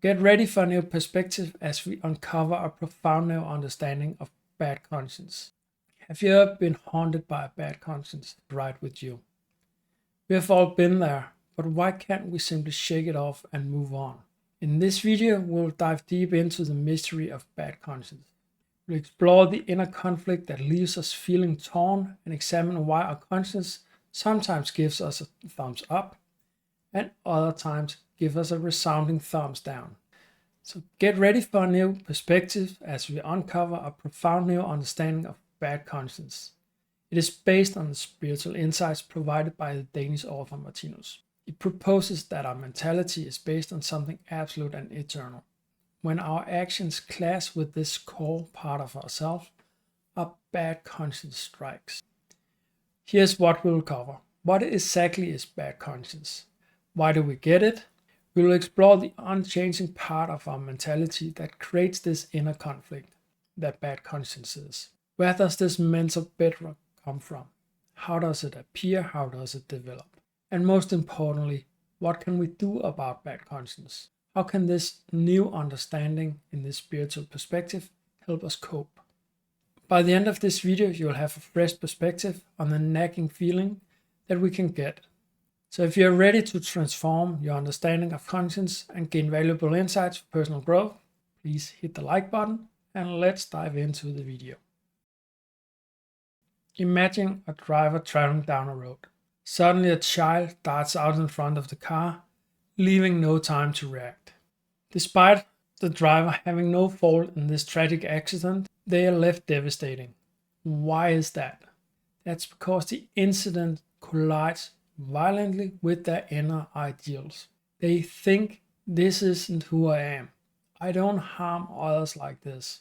Get ready for a new perspective as we uncover a profound new understanding of bad conscience. Have you ever been haunted by a bad conscience right with you? We have all been there, but why can't we simply shake it off and move on? In this video, we'll dive deep into the mystery of bad conscience. We'll explore the inner conflict that leaves us feeling torn and examine why our conscience sometimes gives us a thumbs up and other times gives us a resounding thumbs down. So get ready for a new perspective as we uncover a profound new understanding of bad conscience. It is based on the spiritual insights provided by the Danish author Martinus. He proposes that our mentality is based on something absolute and eternal. When our actions clash with this core part of ourselves, a bad conscience strikes. Here's what we'll cover. What exactly is bad conscience? Why do we get it? We will explore the unchanging part of our mentality that creates this inner conflict that bad conscience is. Where does this mental bedrock come from? How does it appear? How does it develop? And most importantly, what can we do about bad conscience? How can this new understanding in this spiritual perspective help us cope? By the end of this video, you'll have a fresh perspective on the nagging feeling that we can get. So if you're ready to transform your understanding of conscience and gain valuable insights for personal growth, please hit the like button and let's dive into the video. Imagine a driver traveling down a road. Suddenly a child darts out in front of the car, leaving no time to react. Despite the driver having no fault in this tragic accident, they are left devastating. Why is that? That's because the incident collides violently with their inner ideals. They think, this isn't who I am. I don't harm others like this.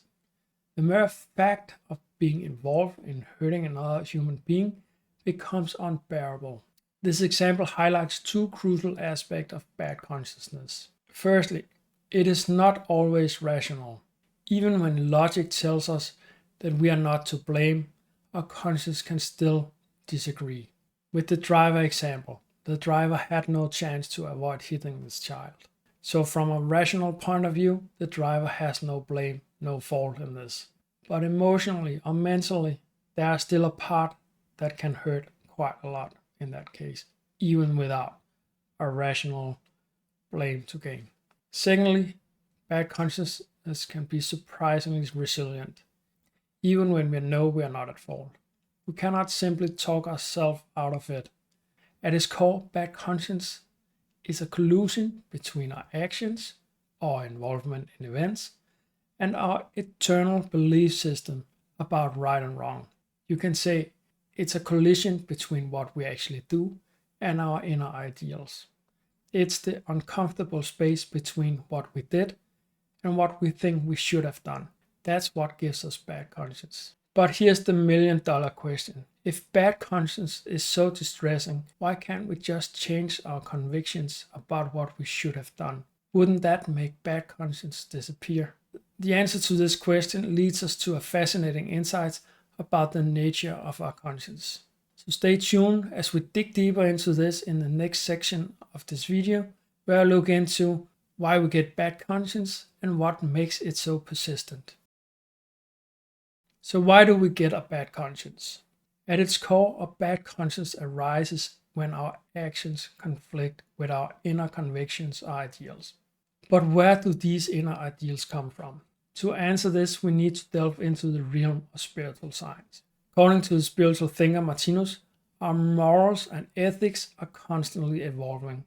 The mere fact of being involved in hurting another human being becomes unbearable. This example highlights two crucial aspects of bad consciousness. Firstly, it is not always rational. Even when logic tells us that we are not to blame, our conscience can still disagree. With the driver example, the driver had no chance to avoid hitting this child. So from a rational point of view, the driver has no blame, no fault in this. But emotionally or mentally, there is still a part that can hurt quite a lot in that case, even without a rational blame to gain. Secondly, bad consciousness can be surprisingly resilient, even when we know we are not at fault. We cannot simply talk ourselves out of it. At its core, bad conscience is a collusion between our actions, our involvement in events, and our eternal belief system about right and wrong. You can say it's a collision between what we actually do and our inner ideals. It's the uncomfortable space between what we did and what we think we should have done. That's what gives us bad conscience. But here's the million-dollar question. If bad conscience is so distressing, why can't we just change our convictions about what we should have done? Wouldn't that make bad conscience disappear? The answer to this question leads us to a fascinating insight about the nature of our conscience. So stay tuned as we dig deeper into this in the next section of this video, where I look into why we get bad conscience and what makes it so persistent. So why do we get a bad conscience? At its core, a bad conscience arises when our actions conflict with our inner convictions or ideals. But where do these inner ideals come from? To answer this, we need to delve into the realm of spiritual science. According to the spiritual thinker Martinus, our morals and ethics are constantly evolving.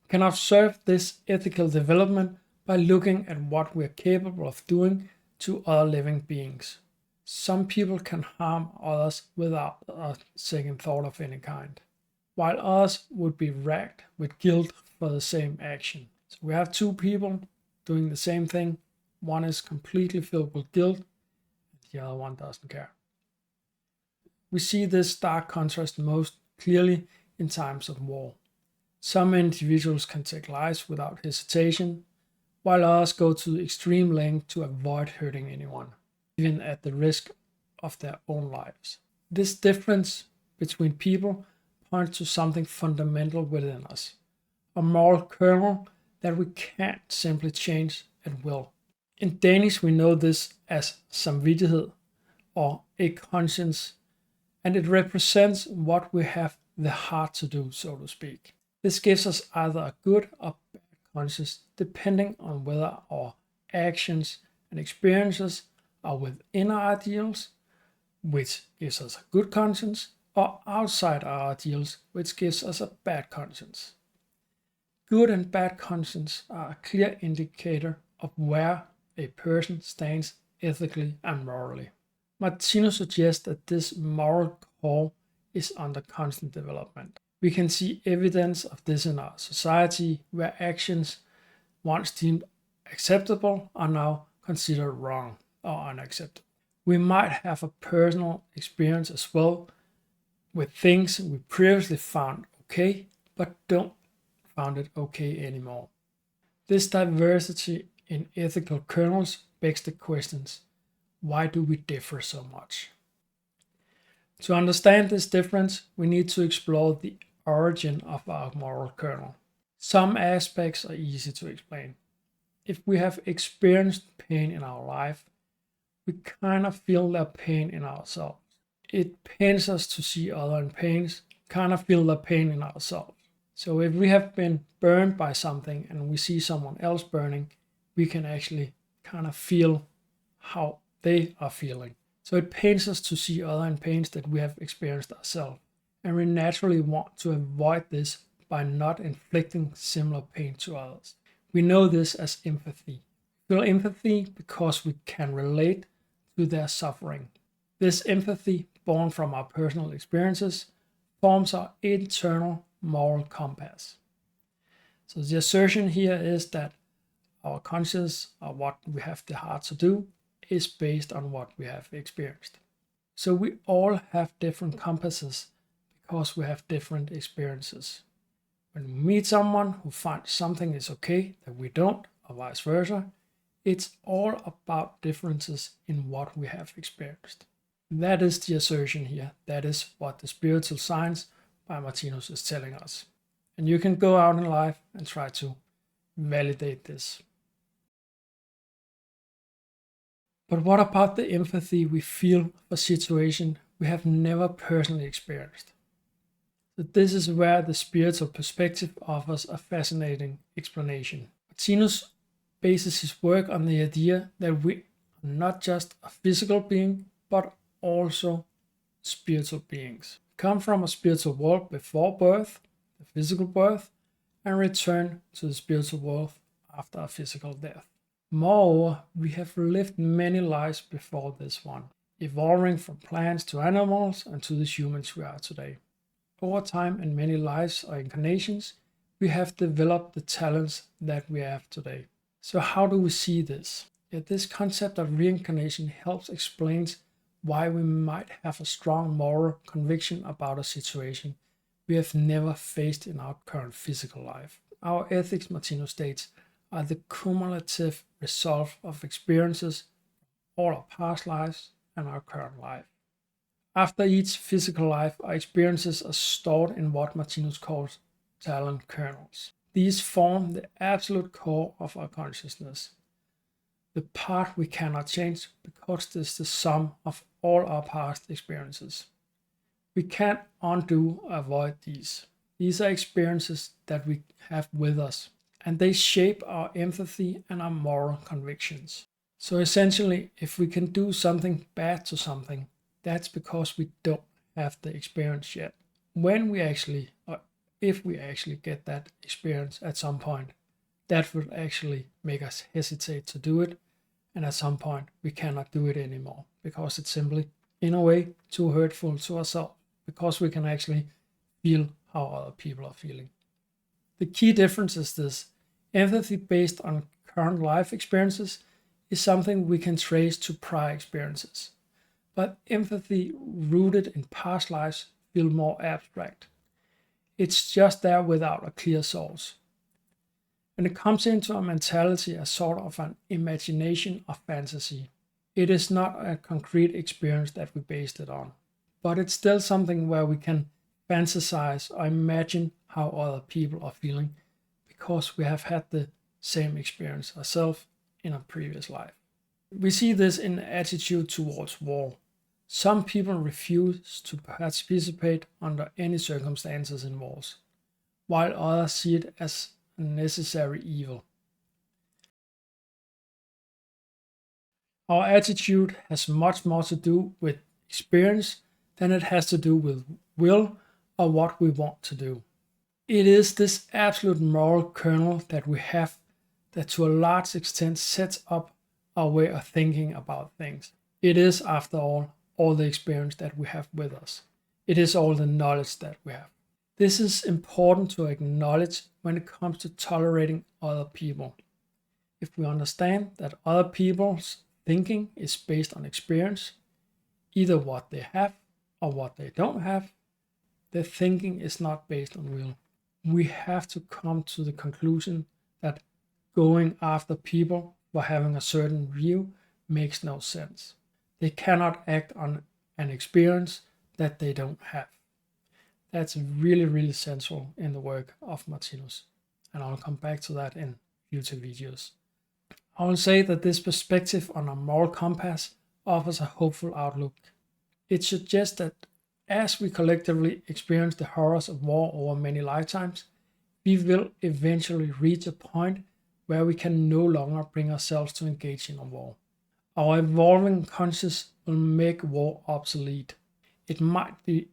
We can observe this ethical development by looking at what we are capable of doing to other living beings. Some people can harm others without a second thought of any kind, while others would be racked with guilt for the same action. So we have two people doing the same thing. One is completely filled with guilt, and the other one doesn't care. We see this stark contrast most clearly in times of war. Some individuals can take lives without hesitation, while others go to the extreme length to avoid hurting anyone, even at the risk of their own lives. This difference between people points to something fundamental within us, a moral kernel that we can't simply change at will. In Danish, we know this as samvittighed or a conscience, and it represents what we have the heart to do, so to speak. This gives us either a good or bad conscience, depending on whether our actions and experiences are within our ideals, which gives us a good conscience, or outside our ideals, which gives us a bad conscience. Good and bad conscience are a clear indicator of where a person stands ethically and morally. Martinus suggests that this moral core is under constant development. We can see evidence of this in our society, where actions once deemed acceptable are now considered wrong or unacceptable. We might have a personal experience as well with things we previously found okay, but don't found it okay anymore. This diversity in ethical kernels begs the questions: why do we differ so much? To understand this difference, we need to explore the origin of our moral kernel. Some aspects are easy to explain. If we have experienced pain in our life, we kind of feel that pain in ourselves. It pains us to see others in pain, kind of feel the pain in ourselves. So if we have been burned by something and we see someone else burning, we can actually kind of feel how they are feeling. So it pains us to see other in pains that we have experienced ourselves. And we naturally want to avoid this by not inflicting similar pain to others. We know this as empathy. We feel empathy because we can relate to their suffering. This empathy, born from our personal experiences, forms our internal moral compass. So the assertion here is that our conscience, or what we have the heart to do, is based on what we have experienced. So we all have different compasses because we have different experiences. When we meet someone who finds something is okay that we don't, or vice versa, it's all about differences in what we have experienced. That is the assertion here. That is what the spiritual science by Martinus is telling us. And you can go out in life and try to validate this. But what about the empathy we feel for situations we have never personally experienced? So this is where the spiritual perspective offers a fascinating explanation. Martinus bases his work on the idea that we are not just a physical being, but also spiritual beings. We come from a spiritual world before birth, the physical birth, and return to the spiritual world after a physical death. Moreover, we have lived many lives before this one, evolving from plants to animals and to the humans we are today. Over time and many lives or incarnations, we have developed the talents that we have today. So how do we see this? This concept of reincarnation helps explain why we might have a strong moral conviction about a situation we have never faced in our current physical life. Our ethics, Martinus states, are the cumulative result of experiences from all our past lives and our current life. After each physical life, our experiences are stored in what Martinus calls talent kernels. These form the absolute core of our consciousness, the part we cannot change because it is the sum of all our past experiences. We can't undo or avoid these. These are experiences that we have with us, and they shape our empathy and our moral convictions. So essentially, if we can do something bad to something, that's because we don't have the experience yet. When we actually, or if we actually get that experience at some point, that would actually make us hesitate to do it. And at some point, we cannot do it anymore because it's simply, in a way, too hurtful to ourselves, because we can actually feel how other people are feeling. The key difference is this: empathy based on current life experiences is something we can trace to prior experiences. But empathy rooted in past lives feels more abstract. It's just there without a clear source. And it comes into a mentality as sort of an imagination or fantasy. It is not a concrete experience that we based it on, but it's still something where we can fantasize or imagine how other people are feeling because we have had the same experience ourselves in a previous life. We see this in attitude towards war. Some people refuse to participate under any circumstances in wars, while others see it as a necessary evil. Our attitude has much more to do with experience than it has to do with will or what we want to do. It is this absolute moral kernel that we have that to a large extent sets up our way of thinking about things. It is, after all the experience that we have with us. It is all the knowledge that we have. This is important to acknowledge when it comes to tolerating other people. If we understand that other people's thinking is based on experience, either what they have or what they don't have, their thinking is not based on will. We have to come to the conclusion that going after people for having a certain view makes no sense. They cannot act on an experience that they don't have. That's really, really central in the work of Martinus, and I'll come back to that in future videos. I will say that this perspective on a moral compass offers a hopeful outlook. It suggests that as we collectively experience the horrors of war over many lifetimes, we will eventually reach a point where we can no longer bring ourselves to engage in a war. Our evolving consciousness will make war obsolete. It might be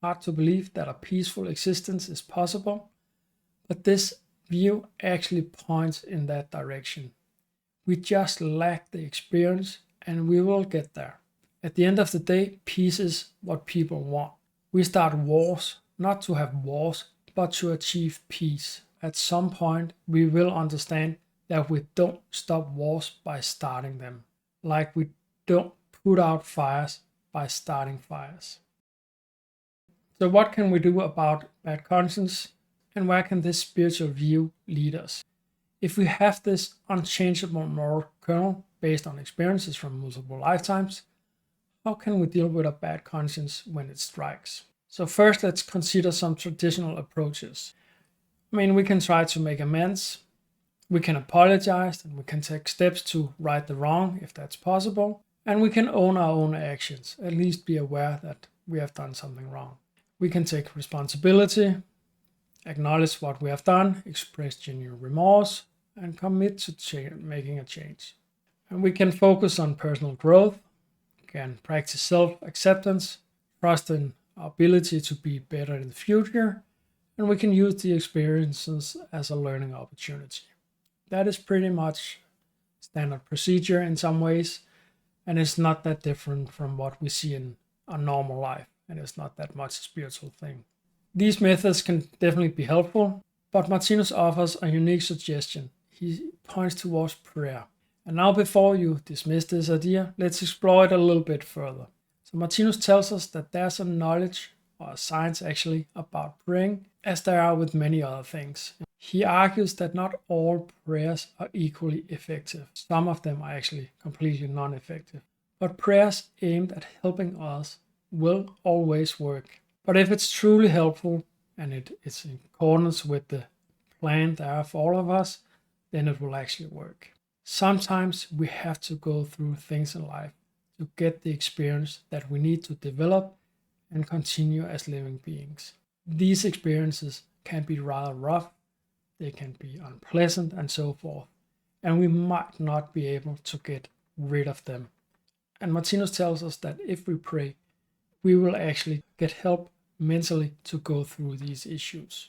hard to believe that a peaceful existence is possible, but this view actually points in that direction. We just lack the experience, and we will get there. At the end of the day, peace is what people want. We start wars, not to have wars, but to achieve peace. At some point, we will understand that we don't stop wars by starting them, like we don't put out fires by starting fires. So what can we do about bad conscience, and where can this spiritual view lead us? If we have this unchangeable moral kernel based on experiences from multiple lifetimes, how can we deal with a bad conscience when it strikes? So first, let's consider some traditional approaches. We can try to make amends, we can apologize, and we can take steps to right the wrong if that's possible, and we can own our own actions, at least be aware that we have done something wrong. We can take responsibility, acknowledge what we have done, express genuine remorse, and commit to making a change. And we can focus on personal growth, can practice self-acceptance, trust in our ability to be better in the future, and we can use the experiences as a learning opportunity. That is pretty much standard procedure in some ways, and it's not that different from what we see in a normal life, and it's not that much a spiritual thing. These methods can definitely be helpful, but Martinus offers a unique suggestion. He points towards prayer. And now, before you dismiss this idea, let's explore it a little bit further. So Martinus tells us that there's a knowledge, or a science actually, about praying, as there are with many other things. He argues that not all prayers are equally effective. Some of them are actually completely non-effective. But prayers aimed at helping us will always work. But if it's truly helpful, and it is in accordance with the plan there for all of us, then it will actually work. Sometimes we have to go through things in life to get the experience that we need to develop and continue as living beings. These experiences can be rather rough, they can be unpleasant, and so forth, and we might not be able to get rid of them. And Martinus tells us that if we pray, we will actually get help mentally to go through these issues.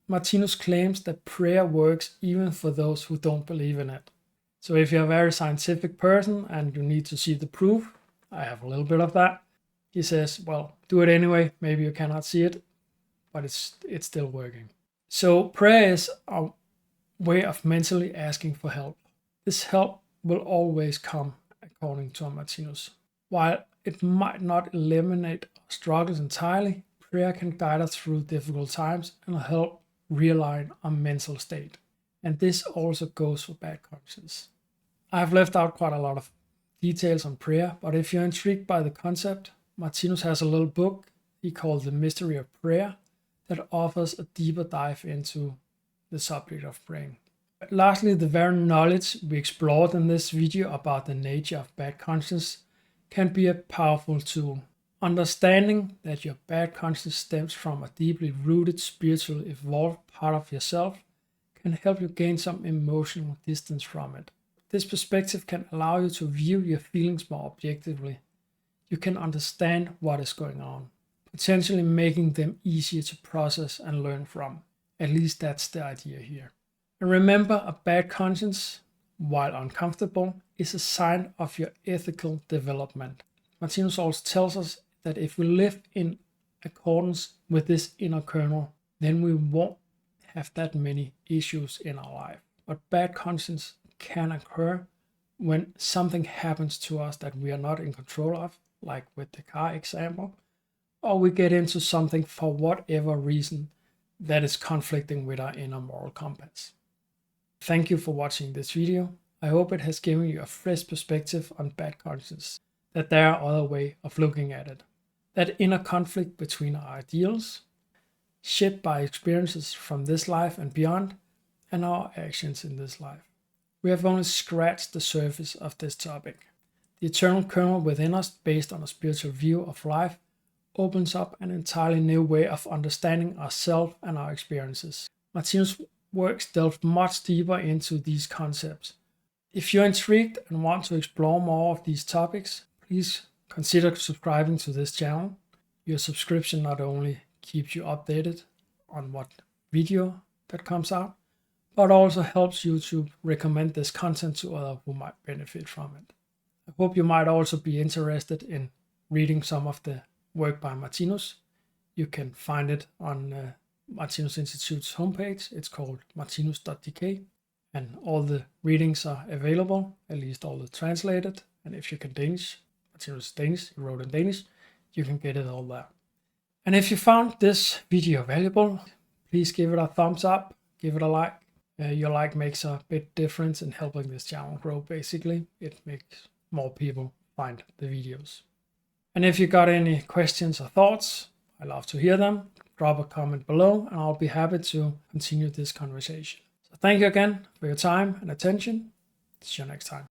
Martinus claims that prayer works even for those who don't believe in it. So if you're a very scientific person and you need to see the proof, I have a little bit of that. He says, well, do it anyway. Maybe you cannot see it, but it's still working. So prayer is a way of mentally asking for help. This help will always come, according to Martinus. While it might not eliminate our struggles entirely, prayer can guide us through difficult times and help realign our mental state. And this also goes for bad conscience. I've left out quite a lot of details on prayer, but if you're intrigued by the concept, Martinus has a little book he called The Mystery of Prayer that offers a deeper dive into the subject of praying. Lastly, the very knowledge we explored in this video about the nature of bad conscience can be a powerful tool. Understanding that your bad conscience stems from a deeply rooted, spiritual, evolved part of yourself can help you gain some emotional distance from it. This perspective can allow you to view your feelings more objectively. You can understand what is going on, potentially making them easier to process and learn from. At least that's the idea here. And remember, a bad conscience, while uncomfortable, is a sign of your ethical development. Martinus also tells us that if we live in accordance with this inner kernel, then we won't have that many issues in our life. But bad conscience can occur when something happens to us that we are not in control of, like with the car example, or we get into something for whatever reason that is conflicting with our inner moral compass. Thank you for watching this video. I hope it has given you a fresh perspective on bad conscience, that there are other ways of looking at it. That inner conflict between our ideals, shaped by experiences from this life and beyond, and our actions in this life. We have only scratched the surface of this topic. The eternal kernel within us, based on a spiritual view of life, opens up an entirely new way of understanding ourselves and our experiences. Martinus' works delve much deeper into these concepts. If you're intrigued and want to explore more of these topics, please consider subscribing to this channel. Your subscription not only keeps you updated on what video that comes out, but also helps YouTube recommend this content to others who might benefit from it. I hope you might also be interested in reading some of the work by Martinus. You can find it on Martinus Institute's homepage. It's called martinus.dk, and all the readings are available, at least all the translated. And if you can Danish, Martinus is Danish, he wrote in Danish, you can get it all there. And if you found this video valuable, please give it a thumbs up, give it a like. Your like makes a big difference in helping this channel grow, basically. It makes more people find the videos. And if you got any questions or thoughts, I love to hear them. Drop a comment below and I'll be happy to continue this conversation. So thank you again for your time and attention. See you next time.